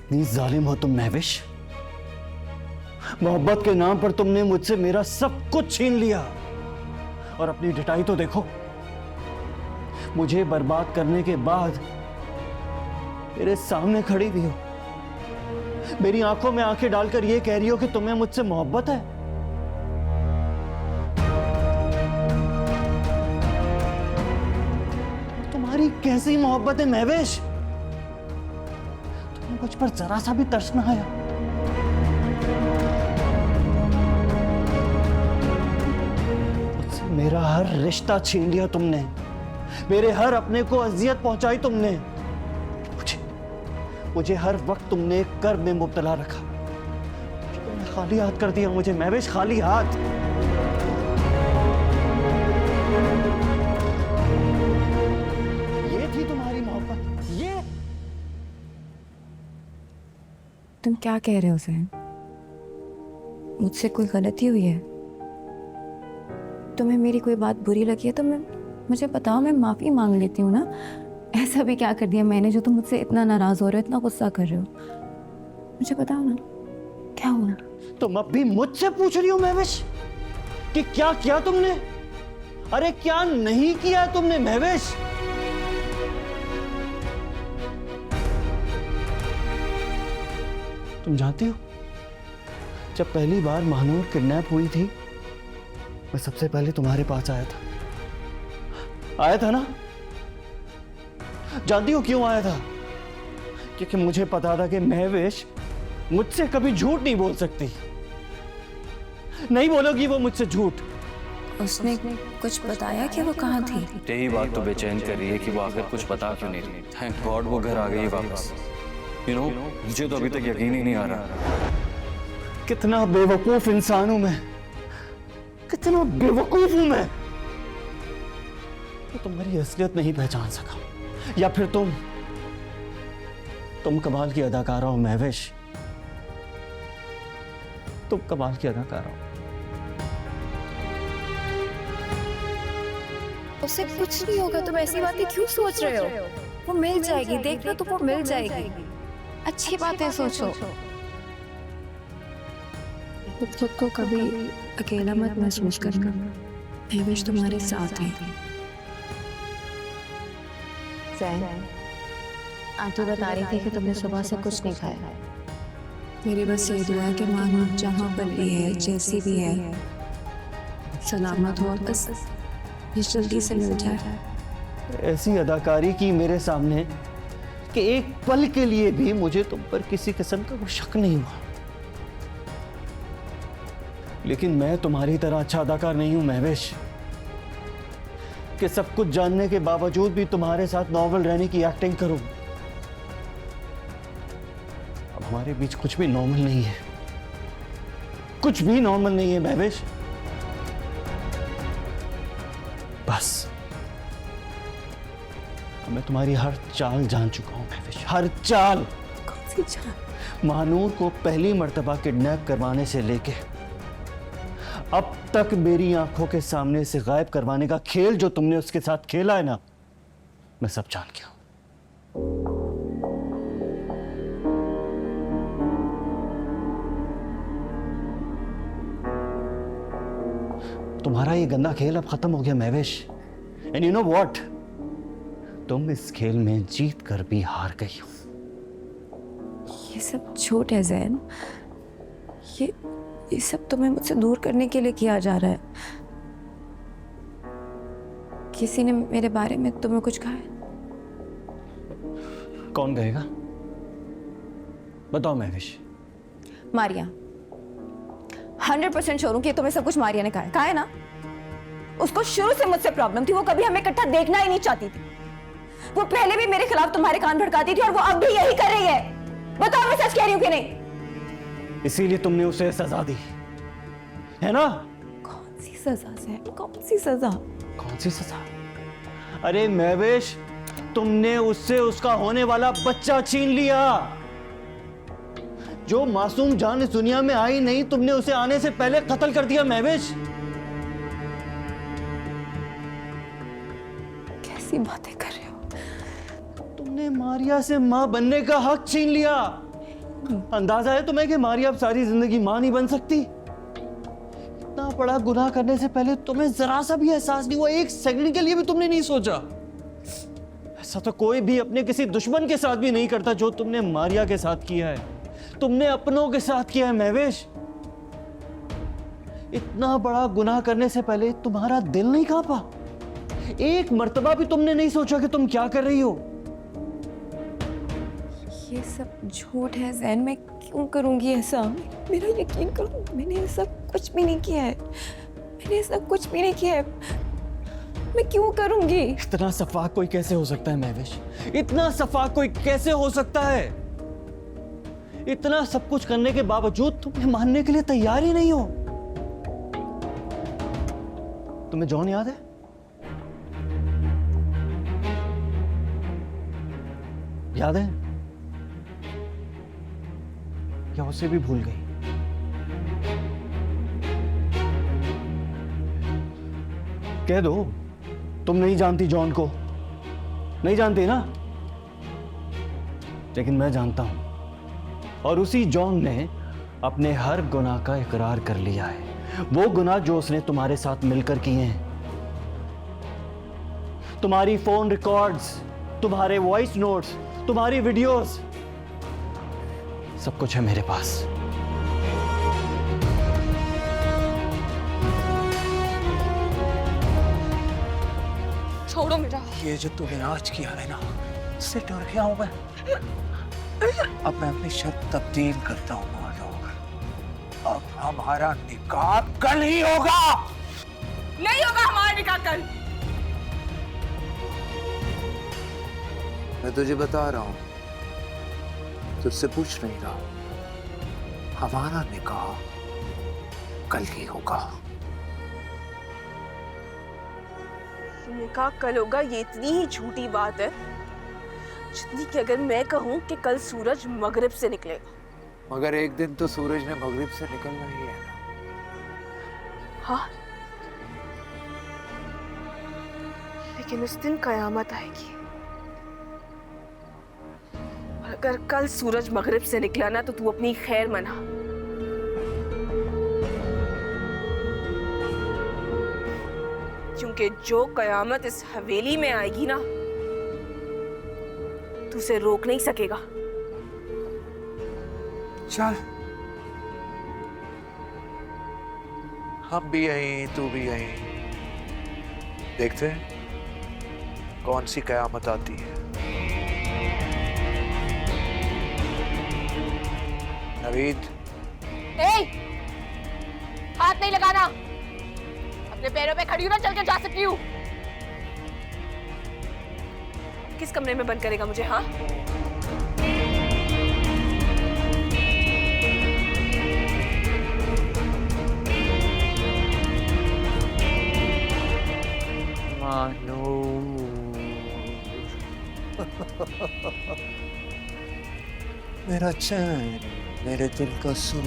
कितनी जालिम हो तुम महविश। मोहब्बत के नाम पर तुमने मुझसे मेरा सब कुछ छीन लिया और अपनी ढिठाई तो देखो। मुझे बर्बाद करने के बाद मेरे सामने खड़ी हुई हो, मेरी आंखों में आंखें डालकर यह कह रही हो कि तुम्हें मुझसे मोहब्बत है। तुम्हारी कैसी मोहब्बत है महविश? तुम्हें मुझ पर जरा सा भी तरस ना आया? मुझसे मेरा हर रिश्ता छीन लिया तुमने, मेरे हर अपने को अजियत पहुंचाई तुमने, मुझे हर वक्त तुमने कर्ब में मुब्तला रखा। तुमने खाली हाथ कर दिया मुझे महविश, खाली हाथ। ये थी तुम्हारी मोहब्बत, ये? तुम क्या कह रहे हो ज़ैन? मुझसे कोई गलती हुई है? तुम्हें मेरी कोई बात बुरी लगी है तो मुझे बताओ, मैं माफी मांग लेती हूँ ना। ऐसा भी क्या कर दिया मैंने जो तुम मुझसे इतना नाराज हो रहे हो, इतना गुस्सा कर रहे हो? मुझे बताओ ना, क्या हुआ? तुम अब भी मुझसे पूछ रही हो महविश कि क्या किया तुमने? अरे क्या नहीं किया तुमने महविश? तुम जानती हो, जब पहली बार महानूर किडनैप हुई थी, मैं सबसे पहले तुम्हारे पास आया था ना? जानती हो क्यों आया था? क्योंकि मुझे पता था कि महविश मुझसे कभी झूठ नहीं बोल सकती। नहीं बोलोगी वो मुझसे झूठ। उसने कुछ बताया कि वो कहाँ थी? यही बात तो बेचैन कर रही है कि वो आखिर कुछ बता क्यों नहीं रही। थैंक गॉड वो घर आ गई वापस। मुझे तो अभी तक यकीन ही नहीं आ रहा। कितना बेवकूफ इंसान हूं मैं, कितना बेवकूफ हूं मैं। तो तुम्हारी असलियत नहीं पहचान सका, या फिर तुम कमाल की अदाकारा हो महविश, तुम कमाल की अदाकारा हो। उससे कुछ नहीं होगा, तुम ऐसी बातें क्यों सोच रहे हो? वो मिल जाएगी, देखना तो वो मिल जाएगी। अच्छी बातें सोचो। खुद को कभी अकेला मत महसूस करना, महविश तुम्हारे साथ है। आंटी बता रही थी कि तुमने सुबह से कुछ नहीं खाया। मेरी बस ये दुआ है कि मानो जहाँ पर भी है, जैसी भी है, सलामत हो और बस ये जल्दी से मिल जाए। ऐसी अदाकारी की मेरे सामने कि एक पल के लिए भी मुझे तुम पर किसी किस्म का कोई शक नहीं हुआ। लेकिन मैं तुम्हारी तरह अच्छा अदाकार नहीं हूं महविश, कि सब कुछ जानने के बावजूद भी तुम्हारे साथ नॉर्मल रहने की एक्टिंग करूं। अब हमारे बीच कुछ भी नॉर्मल नहीं है, कुछ भी नॉर्मल नहीं है महविश। बस मैं तुम्हारी हर चाल जान चुका हूं महविश, हर चाल। कौन सी चाल? महानूर को पहली मर्तबा किडनैप करवाने से लेके अब तक मेरी आंखों के सामने से गायब करवाने का खेल जो तुमने उसके साथ खेला है ना, मैं सब जान गया हूं। तुम्हारा ये गंदा खेल अब खत्म हो गया Mahvish. And you know what, तुम इस खेल में जीत कर भी हार गई हो। ये सब झूठ है ज़ैन। ये सब तुम्हें मुझसे दूर करने के लिए किया जा रहा है। किसी ने मेरे बारे में तुम्हें कुछ कहा है? कौन कहेगा? बताओ महविश। मारिया। 100% श्योर हूं कि तुम्हें सब कुछ मारिया ने कहा है। कहा है ना? उसको शुरू से मुझसे प्रॉब्लम थी, वो कभी हमें इकट्ठा देखना ही नहीं चाहती थी। वो पहले भी मेरे खिलाफ तुम्हारे कान भड़काती थी और वो अब भी यही कर रही है। बताओ मैं सच कह रही हूं कि नहीं? इसीलिए तुमने उसे सजा दी है ना? कौन सी सजा से? कौन सी सजा? कौन सी सजा? अरे महविश, तुमने उससे उसका होने वाला बच्चा छीन लिया। जो मासूम जान इस दुनिया में आई नहीं, तुमने उसे आने से पहले कत्ल कर दिया महविश। कैसी बातें कर रहे हो? तुमने मारिया से मां बनने का हक छीन लिया। अंदाजा है तुम्हें कि मारिया अब सारी जिंदगी मां नहीं बन सकती? इतना बड़ा गुनाह करने से पहले तुम्हें जरा सा भी एहसास नहीं हुआ? एक सेकंड के लिए भी तुमने नहीं सोचा? ऐसा तो कोई भी अपने किसी दुश्मन के साथ भी नहीं करता जो तुमने मारिया के साथ किया है, तुमने अपनों के साथ किया है महवेश। इतना बड़ा गुनाह करने से पहले तुम्हारा दिल नहीं कांपा? एक मर्तबा भी तुमने नहीं सोचा कि तुम क्या कर रही हो? ये सब झूठ है ज़ैन, मैं क्यों करूंगी ऐसा? मेरा यकीन करो, मैंने ऐसा कुछ भी नहीं किया है। मैंने ऐसा कुछ भी नहीं किया है। मैं क्यों करूंगी? इतना सफाक कोई कैसे हो सकता है महवेश? इतना सफाक कोई कैसे हो सकता है? इतना सब कुछ करने के बावजूद तुम्हें मानने के लिए तैयार ही नहीं हो। तुम्हें जॉन याद है? याद है या उसे भी भूल गई? कह दो तुम नहीं जानती जॉन को, नहीं जानती ना? लेकिन मैं जानता हूं, और उसी जॉन ने अपने हर गुनाह का इकरार कर लिया है। वो गुनाह जो उसने तुम्हारे साथ मिलकर किए हैं। तुम्हारी फोन रिकॉर्ड्स, तुम्हारे वॉइस नोट्स, तुम्हारी वीडियोस, सब कुछ है मेरे पास। छोड़ो मेरा। ये जो तूने आज किया है ना, इससे डर गया हूं मैं। अब मैं अपनी शर्त तब्दील करता हूँ माधव। अब हमारा निकाह कल ही होगा। नहीं होगा हमारा निकाह कल। मैं तुझे बता रहा हूँ, तुझसे पूछ नहीं रहा। हमारा निकाह कल ही होगा। निकाह कल होगा, ये इतनी ही झूठी बात है जितनी कि अगर मैं कहूँ कि कल सूरज मगरिब से निकलेगा। मगर एक दिन तो सूरज ने मगरिब से निकलना ही है ना। हाँ, लेकिन उस दिन कयामत आएगी। और अगर कल सूरज मगरिब से निकला ना, तो तू अपनी खैर मना। क्योंकि जो कयामत इस हवेली में आएगी ना, तू उसे रोक नहीं सकेगा। चल, हम भी यहीं, तू भी यहीं, देखते हैं कौन सी कयामत आती है। नवीद, हाथ नहीं लगाना। अपने पैरों पे खड़ी हो ना, चल के जा सकती हूँ। किस कमरे में बंद करेगा मुझे? हाँ, मेरा चैन, मेरे दिल का सुर।